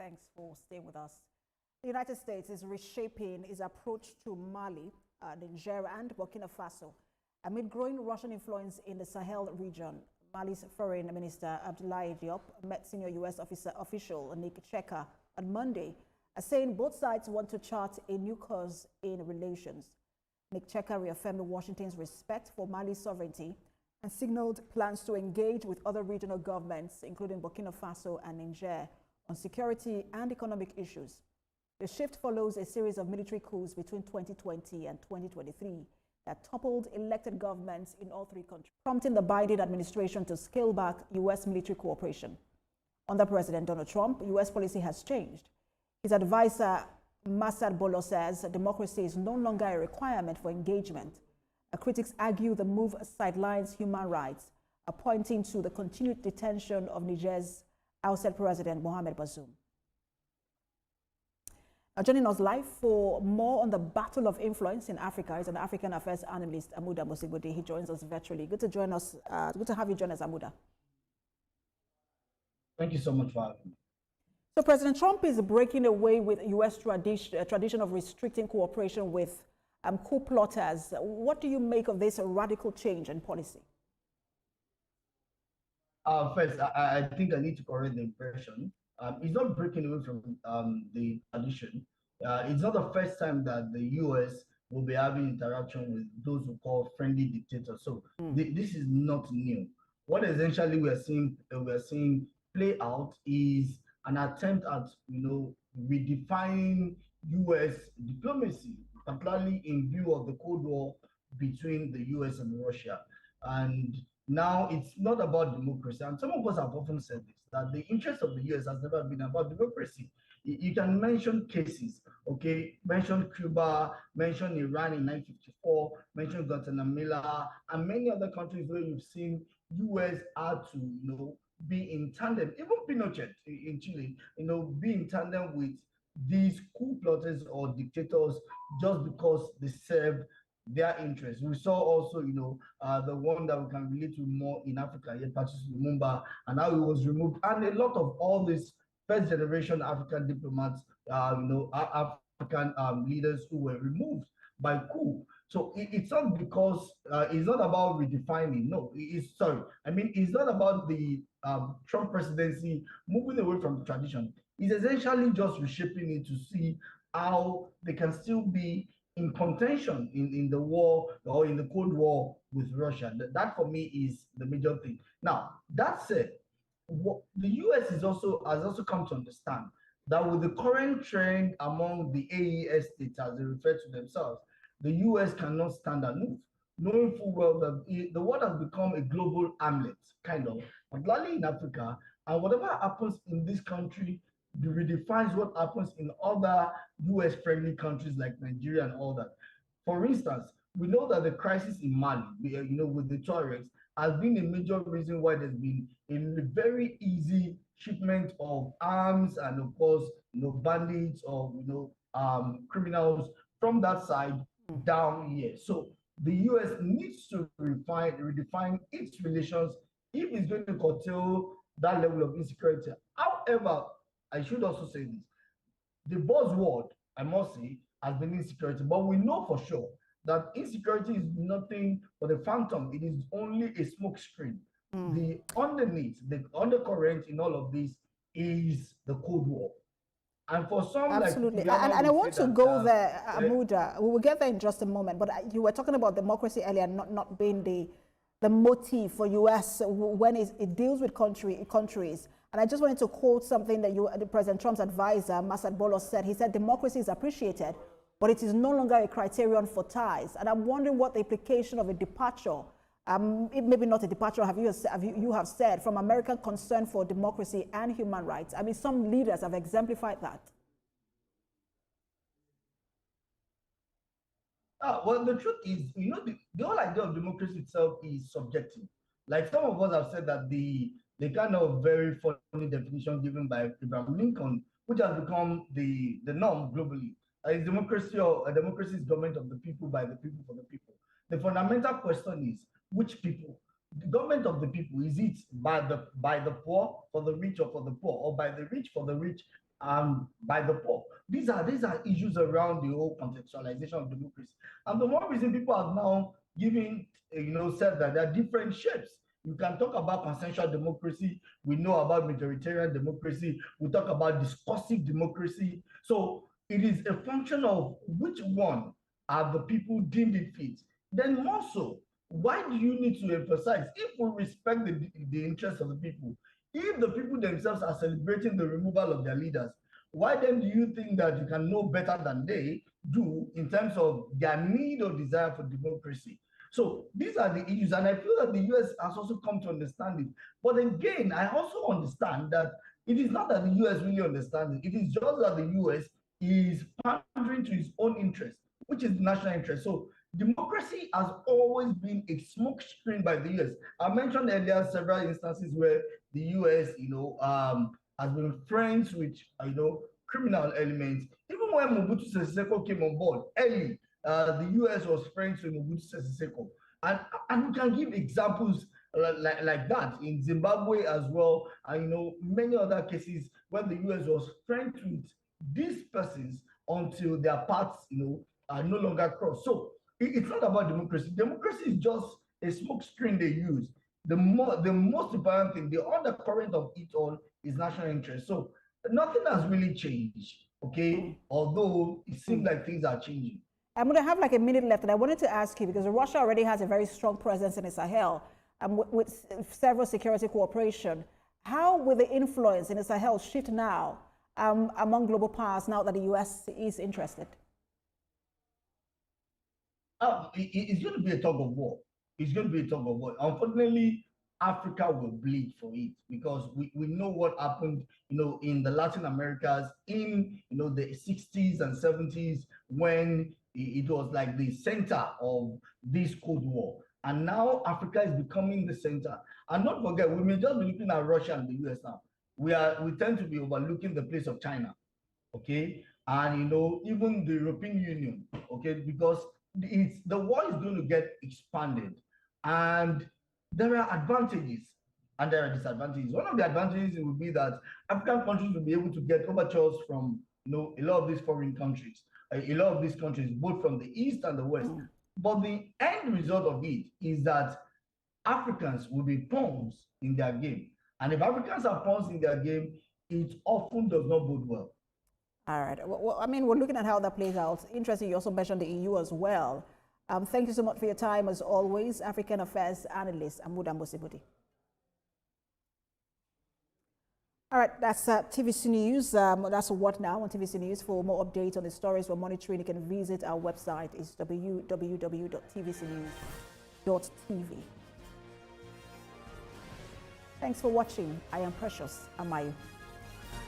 Thanks for staying with us. The United States is reshaping its approach to Mali, Niger, and Burkina Faso amid growing Russian influence in the Sahel region. Mali's Foreign Minister Abdoulaye Diop met senior U.S. official Nick Checker on Monday, saying both sides want to chart a new course in relations. Nick Checker reaffirmed Washington's respect for Mali's sovereignty and signaled plans to engage with other regional governments, including Burkina Faso and Niger, on security and economic issues. The shift follows a series of military coups between 2020 and 2023 that toppled elected governments in all three countries, prompting the Biden administration to scale back U.S. military cooperation. Under President Donald Trump, U.S. policy has changed. His advisor, Masad Bolo, says democracy is no longer a requirement for engagement. Critics argue the move sidelines human rights, pointing to the continued detention of Niger's ousted President Mohamed Bazoum. Now, joining us live for more on the battle of influence in Africa is an African affairs analyst, Amuda Mosigudi. He joins us virtually. Good to join us. Good to have you join us, Amuda. Thank you so much for having me. So President Trump is breaking away with U.S. tradition of restricting cooperation with coup plotters. What do you make of this radical change in policy? First, I think I need to correct the impression. It's not breaking away from the tradition. It's not the first time that the U.S. will be having interaction with those who call friendly dictators. So this is not new. What essentially we are seeing play out is an attempt at redefining U.S. diplomacy, particularly in view of the Cold War between the U.S. and Russia. And now it's not about democracy. And some of us have often said this, that the interest of the U.S. has never been about democracy. You can mention cases, okay? Mention Cuba, mention Iran in 1954, mention Guatemala, and many other countries where you've seen U.S. had to, be in tandem, even Pinochet in Chile, be in tandem with these coup plotters or dictators just because they serve their interests. We saw also, the one that we can relate to more in Africa, Patrice Lumumba, and how he was removed, and a lot of all these first generation African diplomats, African leaders who were removed by coup. So it's not because it's not about redefining. No, it's not about the Trump presidency moving away from the tradition. It's essentially just reshaping it to see how they can still be in contention in the war or in the Cold War with Russia. That for me is the major thing. Now, that said, what the US has also come to understand that with the current trend among the AES states, as they refer to themselves, the US cannot stand aloof, knowing full well that the world has become a global hamlet, kind of, particularly in Africa, and whatever happens in this country redefines what happens in other US-friendly countries like Nigeria and all that. For instance, we know that the crisis in Mali, with the Tuaregs, has been a major reason why there's been a very easy shipment of arms and, of course, bandits or criminals from that side down here. So the US needs to redefine its relations if it's going to curtail that level of insecurity. However, I should also say this. The buzzword, I must say, has been insecurity, but we know for sure that insecurity is nothing but a phantom. It is only a smoke screen. The underneath, the undercurrent in all of this is the Cold War. And for some, absolutely, and I want to go there, Amuda. We will get there in just a moment. But you were talking about democracy earlier, not being the motive for U.S. when it deals with countries. And I just wanted to quote something that President Trump's advisor, Masad Bolo, said. He said, democracy is appreciated, but it is no longer a criterion for ties. And I'm wondering what the implication of a departure, maybe not a departure, you have said, from American concern for democracy and human rights. I mean, some leaders have exemplified that. Well, the truth is, the whole idea of democracy itself is subjective. Like some of us have said that the kind of very funny definition given by Abraham Lincoln, which has become the norm globally, is democracy or a democracy is government of the people, by the people, for the people. The fundamental question is, which people? The government of the people, is it by the poor for the rich or for the poor, or by the rich for the rich by the poor. These are issues around the whole contextualization of democracy. And the more reason people are now giving, said that there are different shapes. You can talk about consensual democracy. We know about majoritarian democracy. We talk about discursive democracy. So it is a function of which one are the people deemed it fit. Then more so, why do you need to emphasize, if we respect the interests of the people, if the people themselves are celebrating the removal of their leaders, why then do you think that you can know better than they do in terms of their need or desire for democracy? So these are the issues, and I feel that the US has also come to understand it. But again, I also understand that it is not that the US really understands it. It is just that the US is pandering to its own interest, which is national interest. So democracy has always been a smoke screen by the US. I mentioned earlier several instances where the US, has been friends with, criminal elements. Even when Mobutu Sese Seko came on board early, the US was friends with Mobutu Sese Seko. And we can give examples like that in Zimbabwe as well, and many other cases where the US was friends with these persons until their paths, are no longer crossed. So it's not about democracy. Democracy is just a smoke screen they use. The most important thing, the undercurrent of it all, is national interest. So nothing has really changed, okay? Although it seems like things are changing. I'm going to have like a minute left, and I wanted to ask you, because Russia already has a very strong presence in the Sahel, with several security cooperation. How will the influence in the Sahel shift now among global powers now that the US is interested? It's going to be a tug of war. It's going to be a tug of war. Unfortunately, Africa will bleed for it, because we know what happened, in the Latin Americas in, the 60s and 70s, when it was like the center of this Cold War. And now Africa is becoming the center. And not forget, we may just be looking at Russia and the US now. We tend to be overlooking the place of China, okay? And, even the European Union, okay? Because the war is going to get expanded. And there are advantages and there are disadvantages. One of the advantages would be that African countries will be able to get overtures from, a lot of these foreign countries, a lot of these countries, both from the East and the West. But the end result of it is that Africans will be pawns in their game. And if Africans are pawns in their game, it often does not bode well. All right. Well, I mean, we're looking at how that plays out. Interesting, you also mentioned the EU as well. Thank you so much for your time, as always, African Affairs Analyst Amuda Mbosibuti. All right, that's TVC News. That's What Now on TVC News. For more updates on the stories we're monitoring, you can visit our website. It's www.tvcnews.tv. Thanks for watching. I am Precious Amayu.